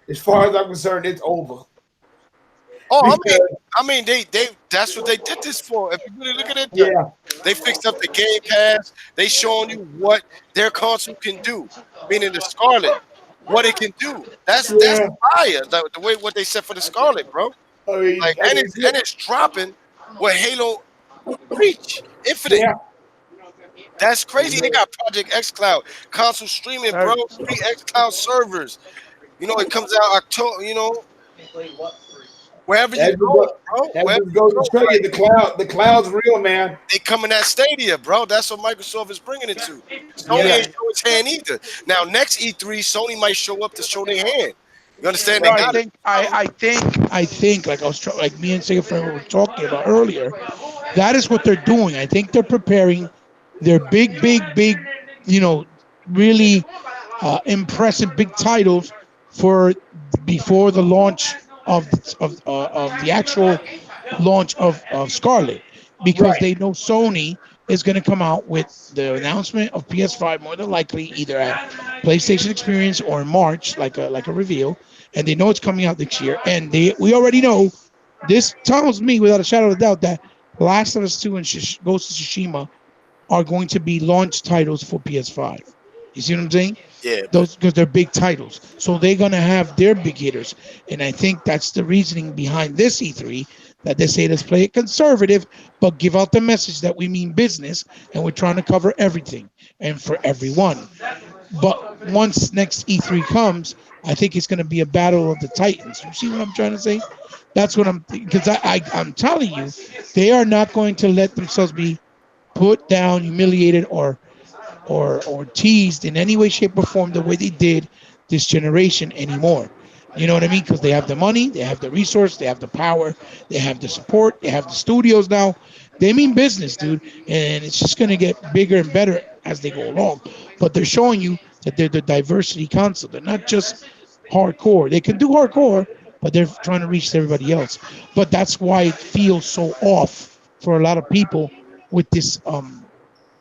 as far as I'm concerned, it's over. Oh, Because they that's what they did this for. If you really look at it, yeah, they fixed up the Game Pass. They showing you what their console can do, meaning the Scarlet, what it can do. That's yeah. fire. The way what they said for the Scarlet, bro. Like I mean, and it's dropping with Halo Reach Infinite. yeah. That's crazy. They got Project X Cloud console streaming, bro. sorry. 3X Cloud servers. It comes out October. Wherever you That just go, go, bro. that Wherever just you goes go, to show you like the cloud's real, man. they come in that Stadia, bro. That's what Microsoft is bringing it to. Sony Yeah, ain't show its hand either. Now next E3, Sony might show up to show their hand. You understand? No, They I got it. think I think like like me and Sega Friend were talking about earlier. That is what they're doing. I think they're preparing their big, you know, really impressive big titles for before the launch of the actual launch of Scarlet, because right. they know Sony is going to come out with the announcement of PS5 more than likely either at PlayStation Experience or in March, like a reveal, and they know it's coming out next year, and we already know. This tells me without a shadow of a doubt that Last of Us 2 and Ghost of Tsushima are going to be launch titles for PS5. You see what I'm saying? Yeah, but Those because they're big titles, so they're gonna have their big hitters, and I think that's the reasoning behind this E3 that they say let's play it conservative, but give out the message that we mean business and we're trying to cover everything and for everyone. But once next E3 comes, I think it's going to be a battle of the titans. You see what I'm trying to say? That's what I'm because I'm telling you, they are not going to let themselves be put down, humiliated, or teased in any way, shape, or form the way they did this generation anymore. You know what I mean? Because they have the money, they have the resource, they have the power, they have the support, they have the studios now. They mean business, dude, and it's just gonna get bigger and better as they go along. But they're showing you that they're the diversity council. They're not just hardcore. They can do hardcore, but they're trying to reach everybody else. But that's why it feels so off for a lot of people with this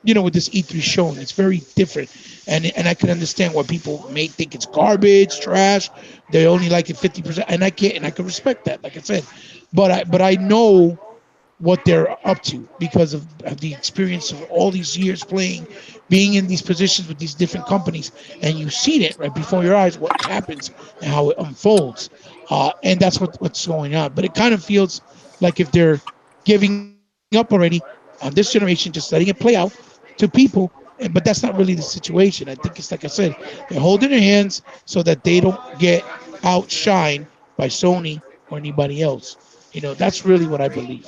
with this E3 showing. It's very different, and I can understand why people may think it's garbage, trash. They only like it 50%, and I can respect that. Like I said, but I know what they're up to because of the experience of all these years playing, being in these positions with these different companies, and you've seen it right before your eyes what happens and how it unfolds, and that's what's going on. But it kind of feels like if they're giving up already on this generation, just letting it play out to people. But that's not really the situation. I think it's like I said, they're holding their hands so that they don't get outshined by Sony or anybody else. That's really what I believe.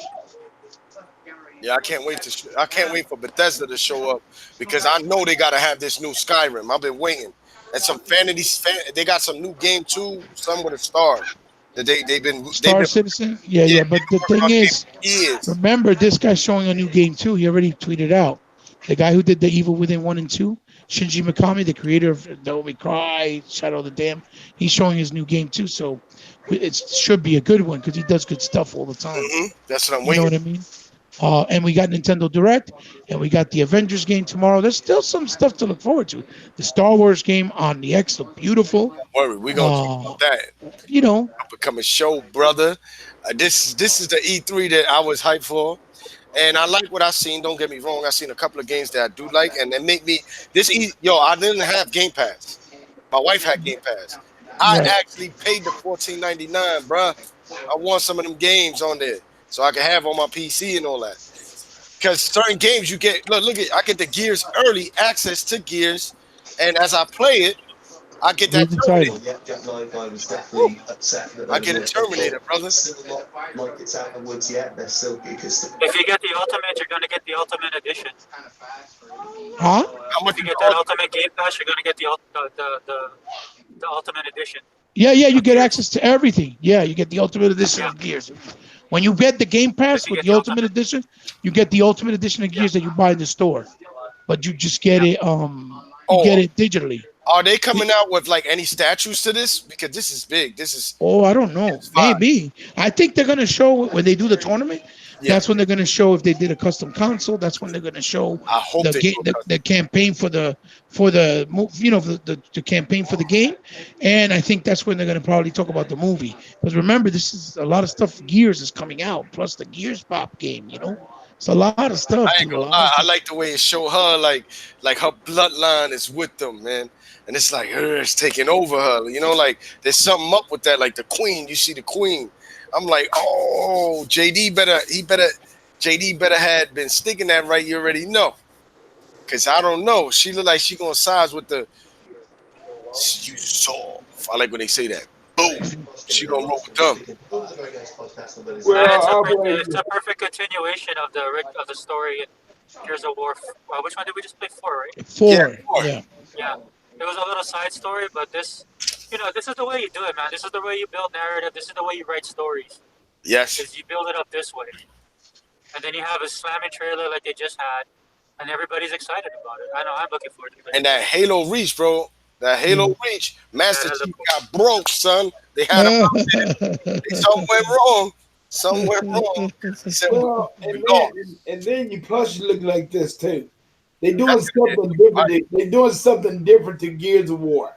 Yeah, I can't wait I can't wait for Bethesda to show up because I know they gotta have this new Skyrim. I've been waiting, and some they got some new game too. Some with a star that they've Star been Citizen. Yeah, yeah yeah. they've But the been working thing on the game is, for years. remember this guy's showing a new game too. He already tweeted out. The guy who did the Evil Within 1 and 2, Shinji Mikami, the creator of Devil May Cry, Shadow of the Dam, he's showing his new game too. So it should be a good one because he does good stuff all the time. That's what I'm You know waiting. what I mean? And we got Nintendo Direct, and we got the Avengers game tomorrow. There's still some stuff to look forward to. The Star Wars game on the X look beautiful. Don't worry, we're gonna talk Uh, about that. you know, Become a show, brother. This is the E3 that I was hyped for. And I like what I seen. Don't get me wrong. I seen a couple of games that I do like, and they make me yo. I didn't have Game Pass. My wife had Game Pass. I right? actually paid the 14.99, bruh. I want some of them games on there so I can have on my PC and all that. Because certain games you get I get the Gears early access to Gears, and as I play it, I get that Read the Terminator. title. Woo. I get a Terminator, brother. If you get the ultimate, you're gonna get the ultimate edition. Huh? How much If you is get the that ultimate? ultimate game pass, you're gonna get the ultimate edition Yeah, yeah. You of get Gears. access to everything. Yeah, you get the Ultimate Edition Yeah, of Gears. When you get the Game if Pass you with get the the Ultimate ultimate. Edition, you get the Ultimate Edition of Yeah, Gears that you buy in the store, but you just get yeah. it. You Oh, get it digitally. are they coming out with like any statues to this? Because this is big. This is Oh, I don't know. PS5. Maybe. I think they're gonna show when they do the tournament. Yeah, That's when they're gonna show if they did a custom console. That's when they're gonna show I hope the they game, do a the custom. campaign for the campaign for the game. And I think that's when they're gonna probably talk about the movie. Because remember, this is a lot of stuff. Gears is coming out, plus the Gears Pop game. It's a lot of stuff, I ain't dude. A gonna lot of lie. I stuff. like the way it show her like her bloodline is with them, man. And it's like it's taking over her. Like there's something up with that. Like the queen, you see the queen. I'm like, oh, JD better had been sticking that right. You already know. Cause I don't know. She look like she gonna size with the you soft. I like when they say that. Boom. She gonna roll with them. And Well, I'll be like it's a perfect continuation of the story in Gears of War. Which one did we just play? Four, right? Yeah, Four. more. Yeah. Yeah. It was a little side story, but this is the way you do it, man. This is the way you build narrative. This is the way you write stories. Yes. Is you build it up this way, and then you have a slamming trailer like they just had, and everybody's excited about it. I know I'm looking forward to it. And that Halo Reach, bro. That Yeah. Halo Reach. Master That Chief look cool. got broke, son. They had him out there. Something went wrong. Something went wrong. He said, well, we and lost. then you plus you look like this too. They doing That's it. something different. They doing something different to Gears of War.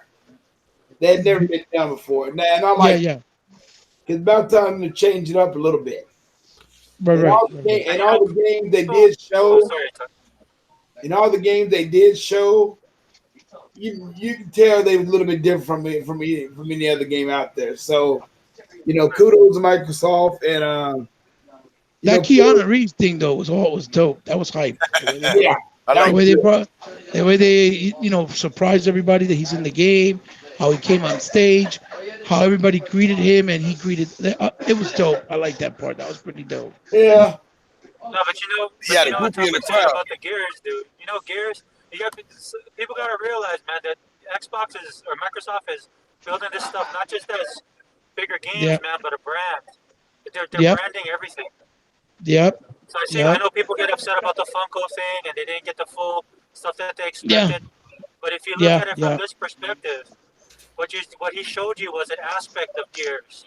That had never been done before. Now, and I Yeah, like yeah. it's about time to change it up a little bit. Right, And right. all the right, game, right. and all the games they So, did oh, show, sorry. and all the games they did show, you can tell they were a little bit different from any other game out there. So kudos to Microsoft and That Keanu Reeves thing though was dope. That was hype. yeah, I that The like was way they good. brought, the way they surprised everybody that he's in the game, how he came on stage, how everybody greeted him and he greeted. It was dope. I like that part. That was pretty dope. Yeah, No, he had a a groupie in the toughest thing crowd. about the Gears, dude. Gears. People gotta realize, man, that Xbox is or Microsoft is building this stuff not just as bigger games, Yeah. man, but a brand. They're Yep. branding everything. Yep. So I Yep. know people get upset about the Funko thing and they didn't get the full stuff that they Yeah. expected. But if you look Yeah. at it from Yeah. this perspective, what he showed you was an aspect of Gears.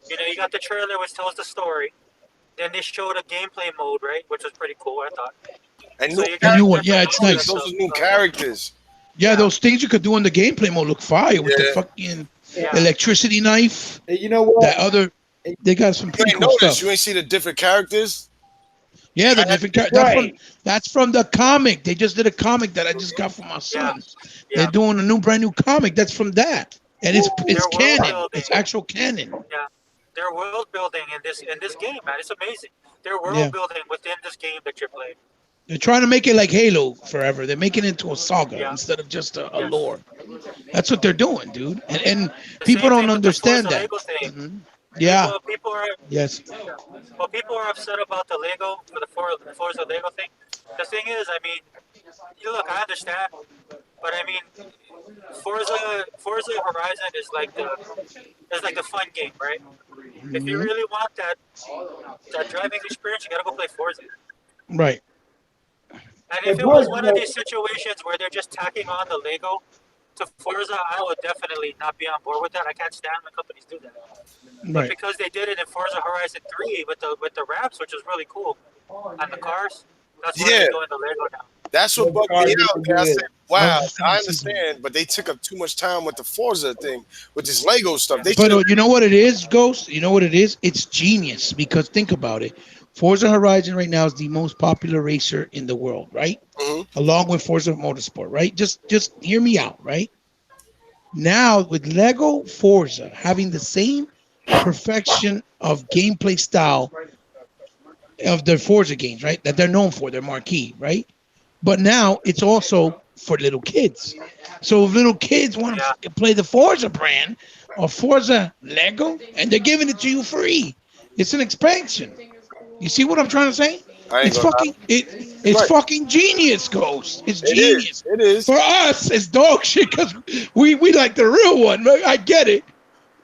You got the trailer which tells the story. Then they showed a gameplay mode, right, which was pretty cool, I thought. And So new you The got new one. characters. Yeah, it's different nice. Those aspects are new characters. Yeah, those things you could do in the gameplay mode look fire with the Yeah. fucking Yeah. electricity knife. and you know what? That other, they got some You pretty ain't cool noticed. stuff. You ain't see the different characters. Yeah, the different Right. that's from the comic. They just did a comic that I just got from my Yeah. son. Yeah. They're doing a brand new comic. That's from that, and it's Their world canon. building. It's actual canon. Yeah. Their world building in this game, man, it's amazing. Their world Yeah, building within this game that you're playing. they're trying to make it like Halo forever. They're making it into a saga Yeah. instead of just a Yes. lore. That's what they're doing, dude. And The people same don't thing with the understand Forza that. Lego thing. Mhm. Yeah. People are Yes. yeah. Well, people are upset about the Lego for the Forza Lego thing. The thing is, I mean, you look, I understand, but I mean, Forza Horizon is like the fun game, right? If you Hmm. really want that driving experience, you gotta go play Forza. Right. And if And it was plus, one of these situations where they're just tacking on the Lego to Forza, I would definitely not be on board with that. I can't stand when companies do that. But Right. because they did it in Forza Horizon 3 with the wraps, which is really cool, and the cars, that's why Yeah, they're doing the Lego now. that's what those bugged me cars out. look Man. I good. said, I was "Wow, just gonna I say something. understand," but they took up too much time with the Forza thing, with this Lego stuff. They should But have. you know what it is, Ghost? You know what it is? It's genius because think about it. Forza Horizon right now is the most popular racer in the world, right? Mhm. Along with Forza Motorsport, right? Just hear me out, right? Now with Lego Forza having the same perfection of gameplay style of their Forza games, right? That they're known for, their marquee, right? But now it's also for little kids. So if little kids want Yeah, to play the Forza brand or Forza Lego, and they're giving it to you free, it's an expansion. You see what I'm trying to say? I ain't It's gonna lie. fucking You're it's right. fucking genius, Ghost. It's It is. genius. It is. For us, it's dog shit because we like the real one. I get it.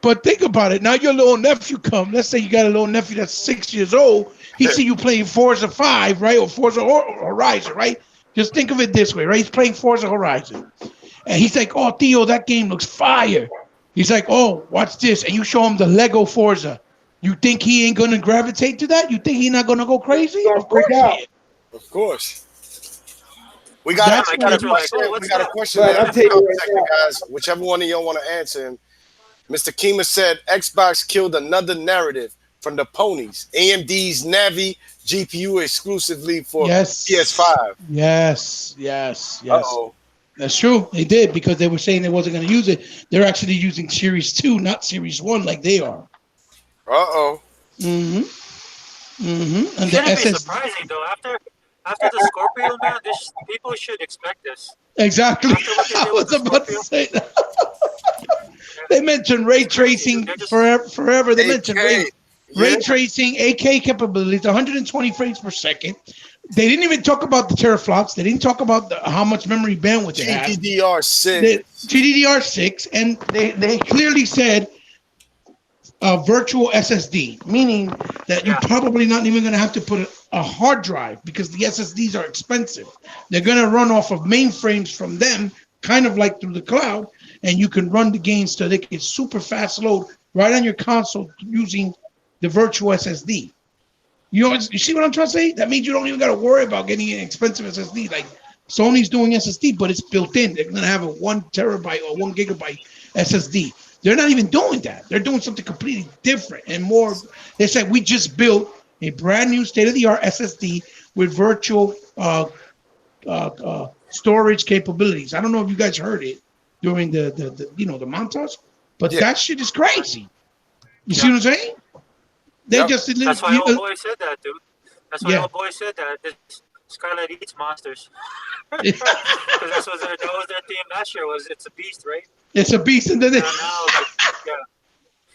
But think about it. Now your little nephew come. Let's say you got a little nephew that's 6 years old. He see you playing Forza 5, right? Or Forza Horizon, right? Just think of it this way, right? He's playing Forza Horizon. And he's like, oh, Theo, that game looks fire. He's like, oh, watch this. And you show him the Lego Forza. You think he ain't going to gravitate to that? You think he's not going to go crazy? Gonna Of freak course he out. is. Of course. yeah. That's My We got what a kids it are is. like, question. "Oh, We what's got a that?" question But there I'll in the tell you comment right section, now, guys. Whichever one of y'all want to answer him. Mr. Kima said Xbox killed another narrative from the ponies. AMD's Navi GPU exclusively for Yes. PS5. Yes. Yes. Uh Yes. oh. That's true. They did because they were saying they wasn't going to use it. They're actually using Series 2, not Series 1 like they are. Uh oh. Mm-hmm. Mm-hmm. And the Shouldn't be SS. surprising though. After the Scorpio, man, this people should expect this. Exactly. After what they I did with was the about to Scorpio, say that. They mentioned ray it's crazy, dude. tracing They're just forever. They mentioned 8K. ray Yeah. tracing, AK capabilities, 120 frames per second. They didn't even talk about the teraflops. They didn't talk about how much memory bandwidth it has. The GDDR6. GDDR6, and they clearly said a virtual SSD, meaning that you're yeah, probably not even going to have to put a hard drive because the SSDs are expensive. They're going to run off of mainframes from them, kind of like through the cloud, and you can run the games so they can super fast load right on your console using the virtual SSD. You see what I'm trying to say? That means you don't even got to worry about getting an expensive SSD. Like Sony's doing SSD, but it's built in. They're gonna have a 1 terabyte or 1 gigabyte SSD. They're not even doing that. They're doing something completely different and more. They said we just built a brand new state of the art SSD with virtual storage capabilities. I don't know if you guys heard it during the montage, but Yeah. that shit is crazy. You see yeah. what I'm saying? They Yep. just That's why old boy said that, dude. That's why yeah. old boy said that. This Scarlet eats monsters because that was their theme last year. Was it's a beast, right? It's a beast, and then And now,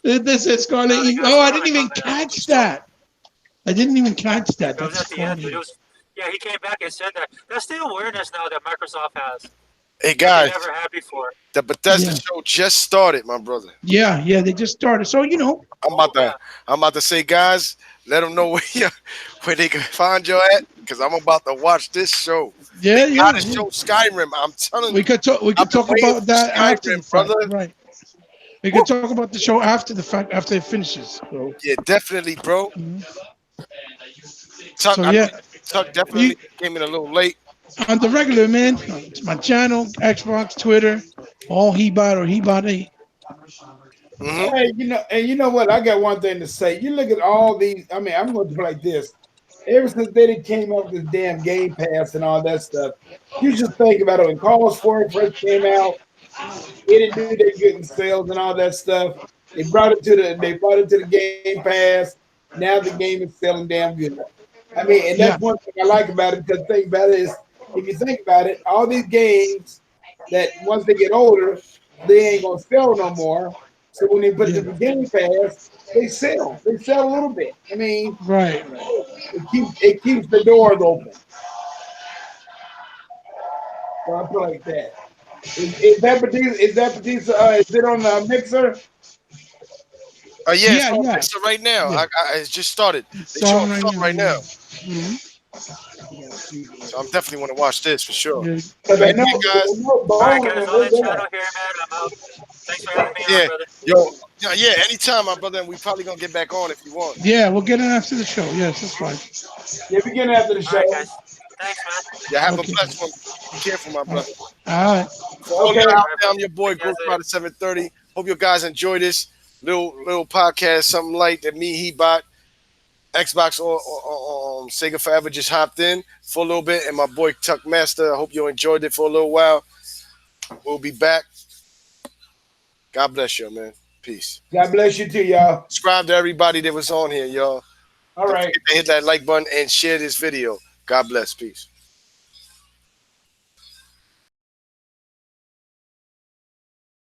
yeah, this is Scarlet. now they got Oh, I didn't Scarlet even coming out. catch that. I didn't even catch that. It was That's at the end, dude. It funny. was, yeah, he came back and said that. That's the awareness now that Microsoft has Hey that they guys, never had before. the Bethesda Yeah, show just started, my brother. yeah. They just started, so I'm about Oh to yeah, I'm about to say, guys, let them know where they can find you at, because I'm about to watch this show. They yeah. gotta show Skyrim. I'm telling We you, could talk. We I've could been talk waiting about for that after the Skyrim, fact, brother. right? We Woo. could talk about the show after the fact, after it finishes. So, Yeah, definitely, bro. Tuck, so I know yeah. Tuck You definitely came in a little late. on the regular, man. It's my channel, Xbox, Twitter, all he bought or he bought it. Hmm. hey, and you know what? I got one thing to say. You look at all these. I mean, I'm going to put it like this. Ever since they came up with this damn Game Pass and all that stuff, you just think about it. When Call for it first came out, it didn't do that good in sales and all that stuff. They brought it to the Game Pass. Now the game is selling damn good. I mean, and that's Yeah, one thing I like about it, because the thing about it is, if you think about it, all these games that once they get older, they ain't gonna sell no more. So when they put it yeah, to the Game Pass, they sell. They sell a little bit. I mean, Right. it keeps the doors open. So I feel like that. Is that Batista? Is it on the mixer? Yeah, it's Yeah, on yeah. Mixer right now. Yeah. It just started. They It's showing on right some now. right now, Yeah. Mhm. so I'm definitely want to watch this for sure. Yeah. Because I Again, know, guys. All right, Bone guys, and I'll they let there. Shadow here, man. I'm out. Thanks for having me on, Yeah, brother. yo, yeah. Anytime, my brother, and we probably gonna get back on if you want. Yeah, we'll get it after the show. Yes, that's fine. Yeah, we getting after the All right, show. guys. Thanks, man. Yeah, have a Okay. blessed one. Be careful, my All brother. right. All right. For all Okay. y'all All out right, there, bro. I'm your boy, See you guys Growth later. Rider 730. Hope you guys enjoy this little podcast, something light that me, he bought. Xbox or Sega Forever just hopped in for a little bit, and my boy Tuck Master. I hope you enjoyed it for a little while. We'll be back. God bless you, man. Peace. God bless you too, y'all. Subscribe to everybody that was on here, y'all. All Don't right. forget to hit that like button and share this video. God bless. Peace.